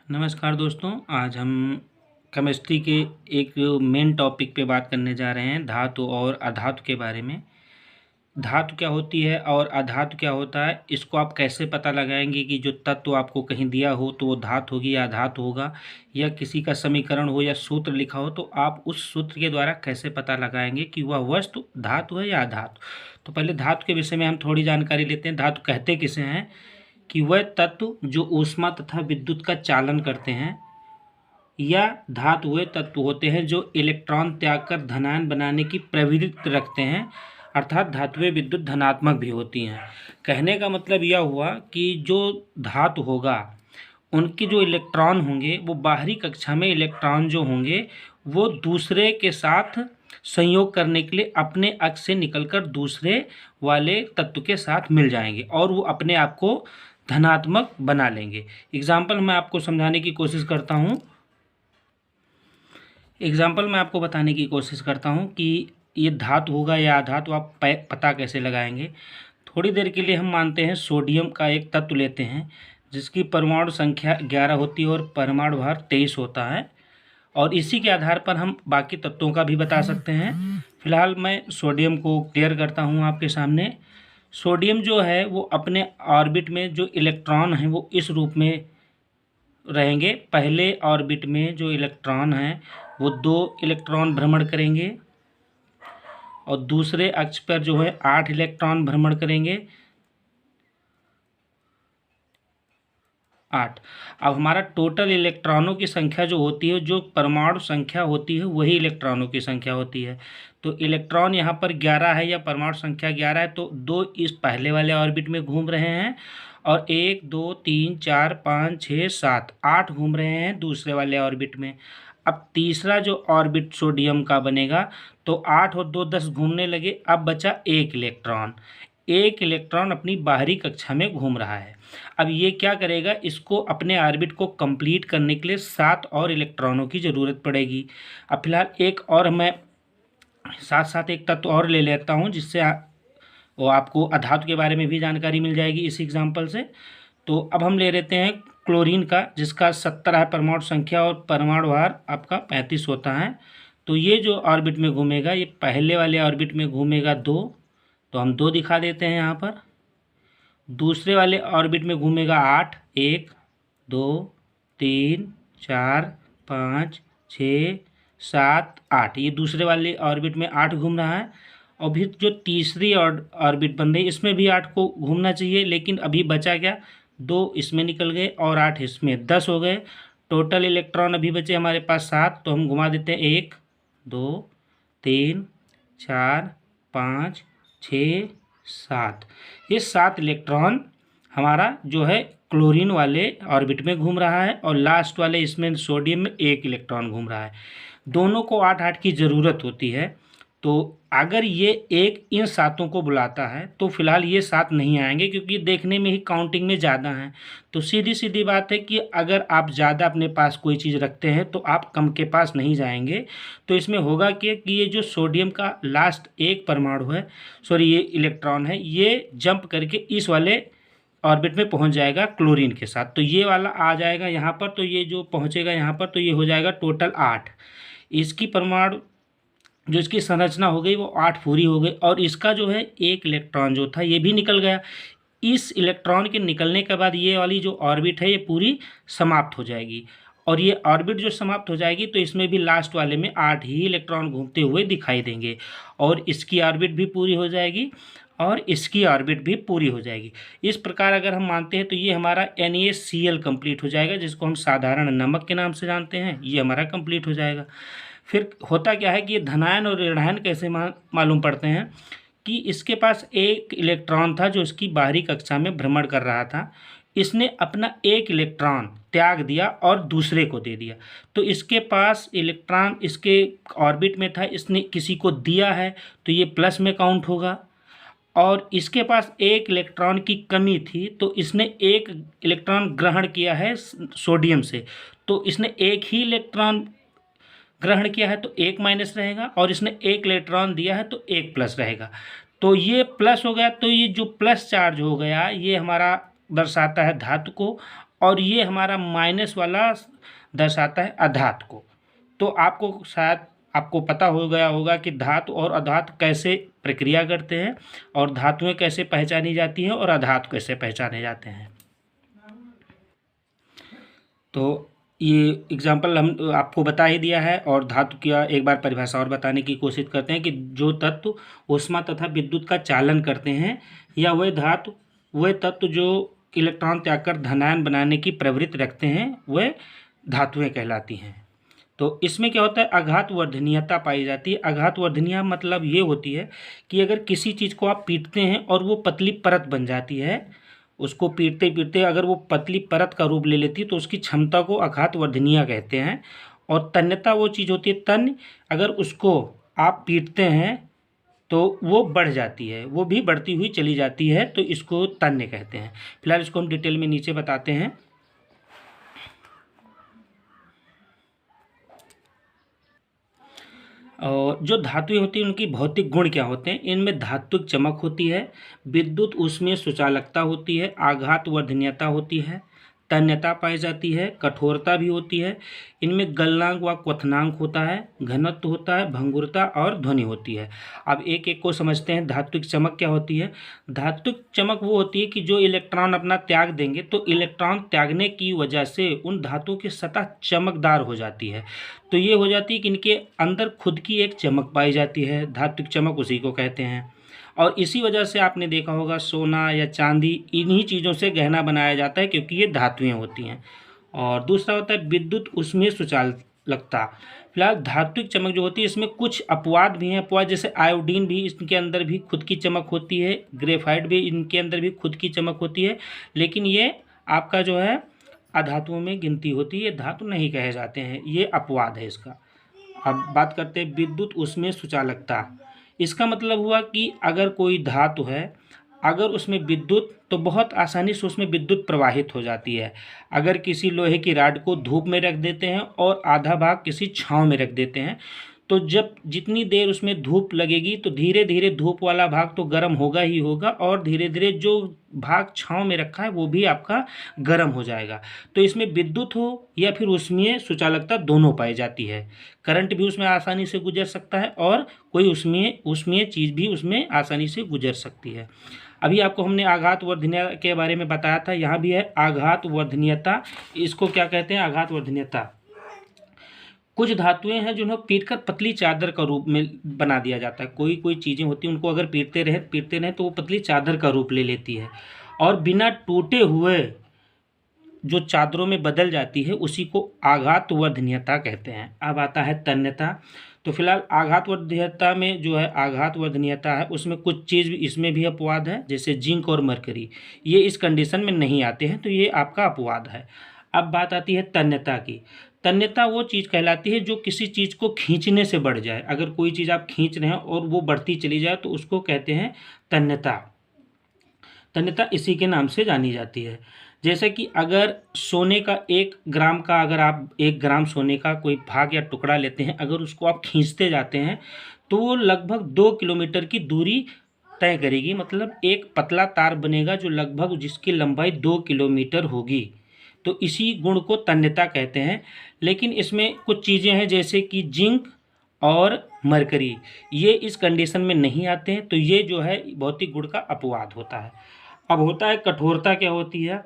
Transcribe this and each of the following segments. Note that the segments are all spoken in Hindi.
नमस्कार दोस्तों, आज हम केमिस्ट्री के एक मेन टॉपिक पे बात करने जा रहे हैं, धातु और अधातु के बारे में। धातु क्या होती है और अधातु क्या होता है, इसको आप कैसे पता लगाएंगे कि जो तत्व आपको कहीं दिया हो तो वो धातु होगी या अधातु होगा, या किसी का समीकरण हो या सूत्र लिखा हो तो आप उस सूत्र के द्वारा कैसे पता लगाएंगे कि वह वस्तु धातु है या अधातु। तो पहले धातु के विषय में हम थोड़ी जानकारी लेते हैं। धातु कहते किसे हैं कि वह तत्व जो ऊष्मा तथा विद्युत का चालन करते हैं, या धातु वे तत्व होते हैं जो इलेक्ट्रॉन त्याग कर धनायन बनाने की प्रवृत्ति रखते हैं, अर्थात धातुएं विद्युत धनात्मक भी होती हैं। कहने का मतलब यह हुआ कि जो धातु होगा उनके जो इलेक्ट्रॉन होंगे वो बाहरी कक्षा में इलेक्ट्रॉन जो होंगे वो दूसरे के साथ संयोग करने के लिए अपने अक्ष से निकलकर दूसरे वाले तत्व के साथ मिल जाएंगे और वो अपने आप को धनात्मक बना लेंगे। एग्जाम्पल मैं आपको समझाने की कोशिश करता हूँ। मैं आपको बताने की कोशिश करता हूँ कि ये धातु होगा या अधातु, आप पता कैसे लगाएंगे। थोड़ी देर के लिए हम मानते हैं सोडियम का एक तत्व लेते हैं जिसकी परमाणु संख्या 11 होती है और परमाणु भार 23 होता है, और इसी के आधार पर हम बाकी तत्वों का भी बता सकते हैं। फिलहाल मैं सोडियम को क्लियर करता हूँ आपके सामने। सोडियम जो है वो अपने ऑर्बिट में जो इलेक्ट्रॉन हैं वो इस रूप में रहेंगे। पहले ऑर्बिट में जो इलेक्ट्रॉन हैं वो 2 इलेक्ट्रॉन भ्रमण करेंगे और दूसरे अक्ष पर जो है 8 इलेक्ट्रॉन भ्रमण करेंगे। 8। अब हमारा टोटल इलेक्ट्रॉनों की संख्या जो होती है, जो परमाणु संख्या होती है वही इलेक्ट्रॉनों की संख्या होती है। तो इलेक्ट्रॉन यहाँ पर 11 है या परमाणु संख्या 11 है, तो 2 इस पहले वाले ऑर्बिट में घूम रहे हैं और 1 2 3 4 5 6 7 8 घूम रहे हैं दूसरे वाले ऑर्बिट में। अब तीसरा जो ऑर्बिट सोडियम का बनेगा तो 8 और 2 10 घूमने लगे। अब बचा 1 इलेक्ट्रॉन। 1 इलेक्ट्रॉन अपनी बाहरी कक्षा में घूम रहा है। अब ये क्या करेगा, इसको अपने ऑर्बिट को कंप्लीट करने के लिए 7 और इलेक्ट्रॉनों की ज़रूरत पड़ेगी। अब फिलहाल एक और मैं साथ साथ एक तत्व और ले लेता हूँ जिससे वो आपको अधातु के बारे में भी जानकारी मिल जाएगी इस एग्जाम्पल से। तो अब हम ले लेते हैं क्लोरीन का, जिसका 70 है परमाणु संख्या और परमाणु भार आपका 35 होता है। तो ये जो ऑर्बिट में घूमेगा, ये पहले वाले ऑर्बिट में घूमेगा 2, तो हम 2 दिखा देते हैं यहाँ पर। दूसरे वाले ऑर्बिट में घूमेगा 8, 1 2 3 4 5 6 7 8, ये दूसरे वाले ऑर्बिट में 8 घूम रहा है। और भी जो तीसरी ऑर्बिट बन रही है इसमें भी 8 को घूमना चाहिए, लेकिन अभी बचा क्या, 2 इसमें निकल गए और 8 इसमें, 10 हो गए। टोटल इलेक्ट्रॉन अभी बचे हमारे पास 7, तो हम घुमा देते हैं 1 2 3 4 5 6 7। ये 7 इलेक्ट्रॉन हमारा जो है क्लोरीन वाले ऑर्बिट में घूम रहा है और लास्ट वाले इसमें सोडियम में 1 इलेक्ट्रॉन घूम रहा है। दोनों को 8-8 की ज़रूरत होती है। तो अगर ये एक इन 7 को बुलाता है तो फिलहाल ये 7 नहीं आएंगे, क्योंकि देखने में ही काउंटिंग में ज़्यादा हैं। तो सीधी सीधी बात है कि अगर आप ज़्यादा अपने पास कोई चीज़ रखते हैं तो आप कम के पास नहीं जाएंगे। तो इसमें होगा कि ये जो सोडियम का लास्ट एक परमाणु है, सॉरी ये इलेक्ट्रॉन है, ये जंप करके इस वाले ऑर्बिट में पहुंच जाएगा क्लोरीन के साथ। तो ये वाला आ जाएगा यहाँ पर, तो ये जो पहुँचेगा यहाँ पर, तो ये हो जाएगा टोटल 8। इसकी परमाणु जो इसकी संरचना हो गई वो 8 पूरी हो गई, और इसका जो है 1 इलेक्ट्रॉन जो था ये भी निकल गया। इस इलेक्ट्रॉन के निकलने के बाद ये वाली जो ऑर्बिट है ये पूरी समाप्त हो जाएगी, और ये ऑर्बिट जो समाप्त हो जाएगी तो इसमें भी लास्ट वाले में 8 ही इलेक्ट्रॉन घूमते हुए दिखाई देंगे, और इसकी ऑर्बिट भी पूरी हो जाएगी और इसकी ऑर्बिट भी पूरी हो जाएगी। इस प्रकार अगर हम मानते हैं तो ये हमारा NaCl कंप्लीट हो जाएगा, जिसको हम साधारण नमक के नाम से जानते हैं, ये हमारा कंप्लीट हो जाएगा। फिर होता क्या है कि ये धनायन और ऋणायन कैसे मालूम पड़ते हैं कि इसके पास 1 इलेक्ट्रॉन था जो इसकी बाहरी कक्षा में भ्रमण कर रहा था। इसने अपना 1 इलेक्ट्रॉन त्याग दिया और दूसरे को दे दिया, तो इसके पास इलेक्ट्रॉन इसके ऑर्बिट में था, इसने किसी को दिया है तो ये प्लस में काउंट होगा। और इसके पास 1 इलेक्ट्रॉन की कमी थी तो इसने 1 इलेक्ट्रॉन ग्रहण किया है सोडियम से, तो इसने 1 ही इलेक्ट्रॉन ग्रहण किया है तो 1 माइनस रहेगा, और इसने 1 इलेक्ट्रॉन दिया है तो 1 प्लस रहेगा। तो ये प्लस हो गया, तो ये जो प्लस चार्ज हो गया ये हमारा दर्शाता है धातु को, और ये हमारा माइनस वाला दर्शाता है अधातु को। तो आपको शायद आपको पता हो गया होगा कि धातु और अधातु कैसे प्रक्रिया करते हैं और धातुएं कैसे पहचानी जाती हैं और अधातु कैसे पहचाने जाते हैं। तो ये एग्जाम्पल हम आपको बता ही दिया है और धातु की एक बार परिभाषा और बताने की कोशिश करते हैं कि जो तत्व ऊष्मा तथा विद्युत का चालन करते हैं या वह तत्व जो इलेक्ट्रॉन त्याग कर धनायन बनाने की प्रवृत्ति रखते हैं वह धातुएं कहलाती हैं। तो इसमें क्या होता है, आघात वर्धनीयता पाई जाती है। आघात वर्धनीय मतलब ये होती है कि अगर किसी चीज़ को आप पीटते हैं और वो पतली परत बन जाती है, उसको पीटते पीटते अगर वो पतली परत का रूप ले लेती है तो उसकी क्षमता को आघात वर्धनीय कहते हैं। और तन्यता वो चीज़ होती है, तन्य अगर उसको आप पीटते हैं तो वो बढ़ जाती है, वो भी बढ़ती हुई चली जाती है, तो इसको तन्य कहते हैं। फिलहाल इसको हम डिटेल में नीचे बताते हैं। और जो धातुएं होती हैं उनकी भौतिक गुण क्या होते हैं, इनमें धात्विक चमक होती है, विद्युत उसमें सुचालकता होती है, आघात वर्धनीयता होती है, तन्यता पाई जाती है, कठोरता भी होती है, इनमें गलनांक व क्वथनांक होता है, घनत्व होता है, भंगुरता और ध्वनि होती है। अब एक एक को समझते हैं। धात्विक चमक क्या होती है। धात्विक चमक वो होती है कि जो इलेक्ट्रॉन अपना त्याग देंगे तो इलेक्ट्रॉन त्यागने की वजह से उन धातुओं की सतह चमकदार हो जाती है। तो ये हो जाती है कि इनके अंदर खुद की एक चमक पाई जाती है, धात्विक चमक उसी को कहते हैं। और इसी वजह से आपने देखा होगा सोना या चांदी इन्हीं चीज़ों से गहना बनाया जाता है क्योंकि ये धातुएं होती हैं। और दूसरा होता है विद्युत उसमें सुचालकता। फिलहाल धात्विक चमक जो होती है इसमें कुछ अपवाद भी हैं। अपवाद जैसे आयोडीन भी, इसके अंदर भी खुद की चमक होती है, ग्रेफाइट भी, इनके अंदर भी खुद की चमक होती है, लेकिन ये आपका जो है अधातुओं में गिनती होती है, धातु नहीं कहे जाते हैं, ये अपवाद है इसका। अब बात करते हैं विद्युत उसमें सुचालकता। इसका मतलब हुआ कि अगर कोई धातु है, अगर उसमें विद्युत, तो बहुत आसानी से उसमें विद्युत प्रवाहित हो जाती है। अगर किसी लोहे की रॉड को धूप में रख देते हैं और आधा भाग किसी छांव में रख देते हैं, तो जब जितनी देर उसमें धूप लगेगी तो धीरे धीरे धूप वाला भाग तो गर्म होगा ही होगा और धीरे धीरे जो भाग छांव में रखा है वो भी आपका गर्म हो जाएगा। तो इसमें विद्युत हो या फिर उसमें सुचालकता दोनों पाई जाती है। करंट भी उसमें आसानी से गुजर सकता है और कोई उसमें चीज़ भी उसमें आसानी से गुजर सकती है। अभी आपको हमने आघात वर्धनीयता के बारे में बताया था, यहाँ भी है आघात वर्धनीयता। इसको क्या कहते हैं, आघात वर्धनीयता। कुछ धातुएं हैं जिन्हें पीटकर पतली चादर का रूप में बना दिया जाता है। कोई कोई चीज़ें होती हैं उनको अगर पीटते रहे तो वो पतली चादर का रूप ले लेती है और बिना टूटे हुए जो चादरों में बदल जाती है उसी को आघात वर्धनीयता कहते हैं। अब आता है तन्यता। तो फिलहाल आघात वर्धनीयता में जो है आघात वर्धनीयता है उसमें कुछ चीज़ इसमें भी अपवाद है, जैसे जिंक और मरकरी, ये इस कंडीशन में नहीं आते हैं, तो ये आपका अपवाद है। अब बात आती है तन्यता की। तन्यता वो चीज़ कहलाती है जो किसी चीज़ को खींचने से बढ़ जाए। अगर कोई चीज़ आप खींच रहे हैं और वो बढ़ती चली जाए तो उसको कहते हैं तन्यता। तन्यता इसी के नाम से जानी जाती है। जैसे कि अगर सोने का 1 ग्राम का, अगर आप 1 ग्राम सोने का कोई भाग या टुकड़ा लेते हैं, अगर उसको आप खींचते जाते हैं तो वो लगभग 2 किलोमीटर की दूरी तय करेगी। मतलब एक पतला तार बनेगा जो लगभग जिसकी लंबाई 2 किलोमीटर होगी। तो इसी गुण को तन्यता कहते हैं। लेकिन इसमें कुछ चीज़ें हैं जैसे कि जिंक और मरकरी, ये इस कंडीशन में नहीं आते हैं, तो ये जो है भौतिक गुण का अपवाद होता है। अब होता है कठोरता। क्या होती है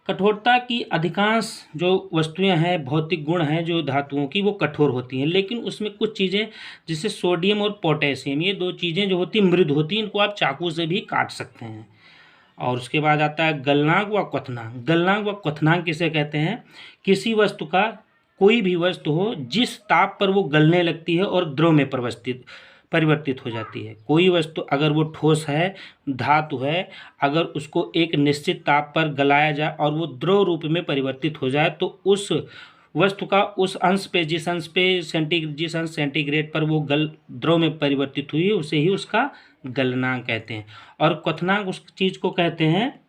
कठोरता? की अधिकांश जो वस्तुएं हैं, भौतिक गुण हैं जो धातुओं की, वो कठोर होती हैं, लेकिन उसमें कुछ चीज़ें जैसे सोडियम और पोटेशियम, ये 2 चीज़ें जो होती हैं मृदु होती हैं, इनको आप चाकू से भी काट सकते हैं। और उसके बाद आता है गलनांक व क्वथनांक। गलनांक व क्वथनांक किसे कहते हैं? किसी वस्तु का, कोई भी वस्तु हो जिस ताप पर वो गलने लगती है और द्रव में परिवर्तित हो जाती है। कोई वस्तु अगर वो ठोस है, धातु है, अगर उसको एक निश्चित ताप पर गलाया जाए और वो द्रव रूप में परिवर्तित हो जाए तो उस वस्तु का उस अंश पे, जिस अंश सेंटीग्रेड पर वो द्रव में परिवर्तित हुई उसे ही उसका गलनांक कहते हैं। और क्वथनांक उस चीज़ को कहते हैं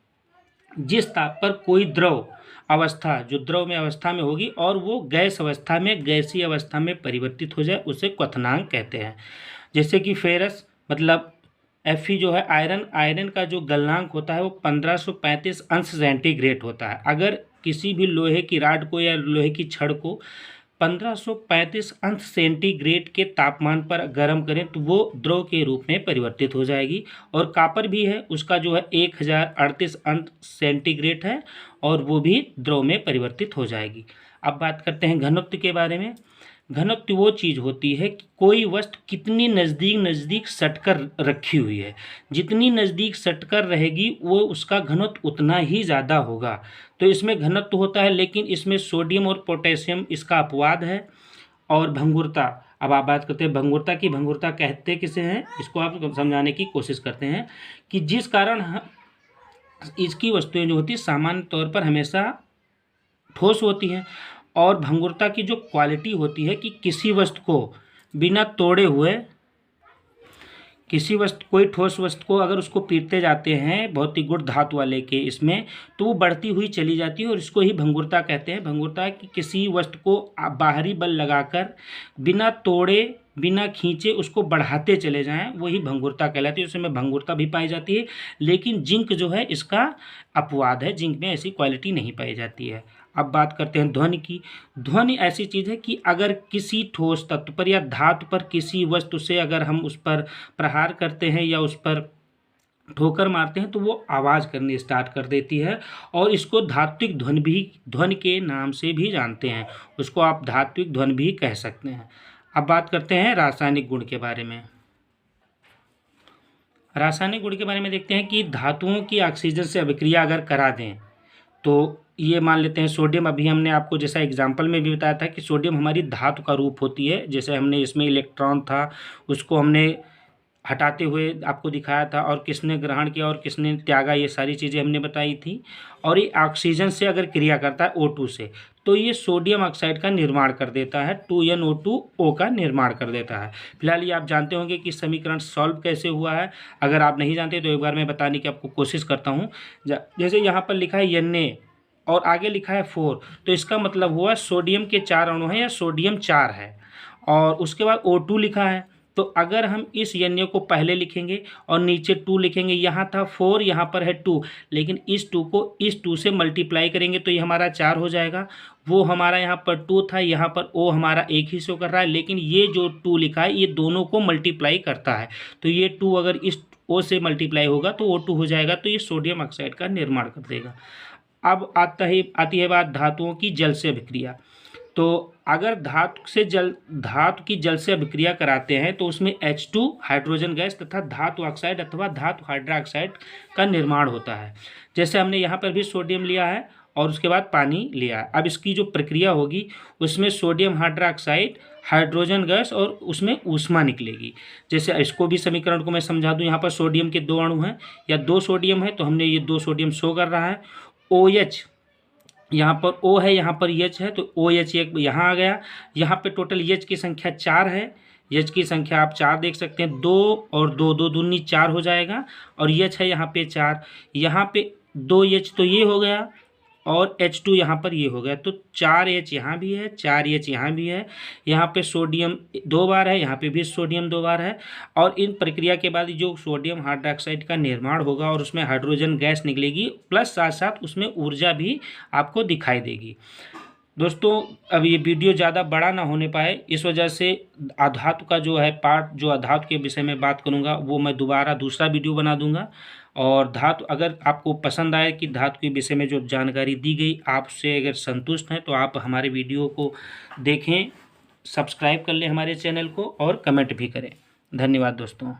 जिस ताप पर कोई द्रव अवस्था, जो द्रव में अवस्था में होगी और वो गैस अवस्था में, गैसीय अवस्था में परिवर्तित हो जाए, उसे क्वथनांक कहते हैं। जैसे कि फेरस, मतलब Fe जो है आयरन का जो गलनांक होता है वो 1535 अंश सेंटीग्रेड होता है। अगर किसी भी लोहे की राड को या लोहे की छड़ को 1535 अंश सेंटीग्रेड के तापमान पर गर्म करें तो वो द्रव के रूप में परिवर्तित हो जाएगी। और कापर भी है, उसका जो है 1038 अंश सेंटीग्रेड है और वो भी द्रव में परिवर्तित हो जाएगी। अब बात करते हैं घनत्व के बारे में। घनत्व वो चीज़ होती है कि कोई वस्तु कितनी नज़दीक सटकर रखी हुई है। जितनी नज़दीक सटकर रहेगी वो उसका घनत्व उतना ही ज़्यादा होगा। तो इसमें घनत्व होता है, लेकिन इसमें सोडियम और पोटेशियम इसका अपवाद है। और भंगुरता, अब आप बात करते हैं भंगुरता की। भंगुरता कहते किसे हैं, इसको आप समझाने की कोशिश करते हैं कि जिस कारण इसकी वस्तुएं जो होती है सामान्य तौर पर हमेशा ठोस होती हैं। और भंगुरता की जो क्वालिटी होती है कि किसी वस्तु को बिना तोड़े हुए, कोई ठोस वस्तु को अगर उसको पीटते जाते हैं बहुत ही गुण धातु वाले के इसमें, तो वो बढ़ती हुई चली जाती है और इसको ही भंगुरता कहते हैं। भंगुरता कि किसी वस्तु को बाहरी बल लगाकर बिना तोड़े बिना खींचे उसको बढ़ाते चले जाएं, वही भंगुरता कहलाती है। उसमें भंगुरता भी पाई जाती है, लेकिन जिंक जो है इसका अपवाद है, जिंक में ऐसी क्वालिटी नहीं पाई जाती है। अब बात करते हैं ध्वनि की। ध्वनि ऐसी चीज़ है कि अगर किसी ठोस तत्व पर या धातु पर किसी वस्तु से अगर हम उस पर प्रहार करते हैं या उस पर ठोकर मारते हैं तो वो आवाज़ करनी स्टार्ट कर देती है। और इसको धात्विक ध्वनि के नाम से भी जानते हैं, उसको आप धात्विक ध्वनि भी कह सकते हैं। अब बात करते हैं रासायनिक गुण के बारे में। रासायनिक गुण के बारे में देखते हैं कि धातुओं की ऑक्सीजन से अभिक्रिया अगर करा दें तो ये मान लेते हैं सोडियम, अभी हमने आपको जैसा एग्जाम्पल में भी बताया था कि सोडियम हमारी धातु का रूप होती है। जैसे हमने इसमें इलेक्ट्रॉन था उसको हमने हटाते हुए आपको दिखाया था, और किसने ग्रहण किया और किसने त्यागा, ये सारी चीज़ें हमने बताई थी। और ये ऑक्सीजन से अगर क्रिया करता है O2 से, तो ये सोडियम ऑक्साइड का निर्माण कर देता है, 2NO2O का निर्माण कर देता है। फिलहाल ये आप जानते होंगे कि समीकरण सॉल्व कैसे हुआ है। अगर आप नहीं जानते तो एक बार मैं बताने की आपको कोशिश करता हूँ। जैसे यहाँ पर लिखा है Na और आगे लिखा है 4, तो इसका मतलब हुआ सोडियम के 4 अणु हैं या सोडियम 4 है। और उसके बाद O2 लिखा है, तो अगर हम इस Na को पहले लिखेंगे और नीचे 2 लिखेंगे, यहाँ था 4 यहाँ पर है 2, लेकिन इस 2 को इस 2 से मल्टीप्लाई करेंगे तो ये हमारा 4 हो जाएगा। वो हमारा यहाँ पर 2 था, यहाँ पर O हमारा एक ही शो कर रहा है, लेकिन ये जो 2 लिखा है ये दोनों को मल्टीप्लाई करता है। तो ये 2 अगर इस O से मल्टीप्लाई होगा तो O2 हो जाएगा, तो ये सोडियम ऑक्साइड का निर्माण कर देगा। अब आती है बात धातुओं की जल से अभिक्रिया। तो अगर धातु की जल से अभिक्रिया कराते हैं तो उसमें H2 हाइड्रोजन गैस तथा धातु ऑक्साइड अथवा धातु हाइड्रोक्साइड का निर्माण होता है। जैसे हमने यहाँ पर भी सोडियम लिया है और उसके बाद पानी लिया है। अब इसकी जो प्रक्रिया होगी उसमें सोडियम हाइड्रोक्साइड, हाइड्रोजन गैस और उसमें ऊष्मा निकलेगी। जैसे इसको भी समीकरण को मैं समझा दूं, यहाँ पर सोडियम के 2 अणु हैं या 2 सोडियम है, तो हमने ये 2 सोडियम शो कर रहा है। OH यहाँ पर O है, यहाँ पर H है, तो OH एक यहाँ आ गया। यहाँ पे टोटल H की संख्या 4 है, H की संख्या आप 4 देख सकते हैं, 2 और 2 2 दूनी 4 हो जाएगा। और H है यहाँ पे 4, यहाँ पे 2H तो ये हो गया और H2 यहाँ पर ये हो गया, तो 4H यहाँ भी है, 4H यहाँ भी है। यहाँ पे सोडियम 2 बार है, यहाँ पे भी सोडियम 2 बार है। और इन प्रक्रिया के बाद जो सोडियम हाइड्रोक्साइड का निर्माण होगा और उसमें हाइड्रोजन गैस निकलेगी, प्लस साथ साथ उसमें ऊर्जा भी आपको दिखाई देगी। दोस्तों अब ये वीडियो ज़्यादा बड़ा ना होने पाए, इस वजह से अधातु का जो है पार्ट, जो अधातु के विषय में बात करूँगा वो मैं दोबारा दूसरा वीडियो बना दूंगा। और धातु अगर आपको पसंद आए कि धातु के विषय में जो जानकारी दी गई आपसे अगर संतुष्ट हैं तो आप हमारे वीडियो को देखें, सब्सक्राइब कर लें हमारे चैनल को और कमेंट भी करें। धन्यवाद दोस्तों।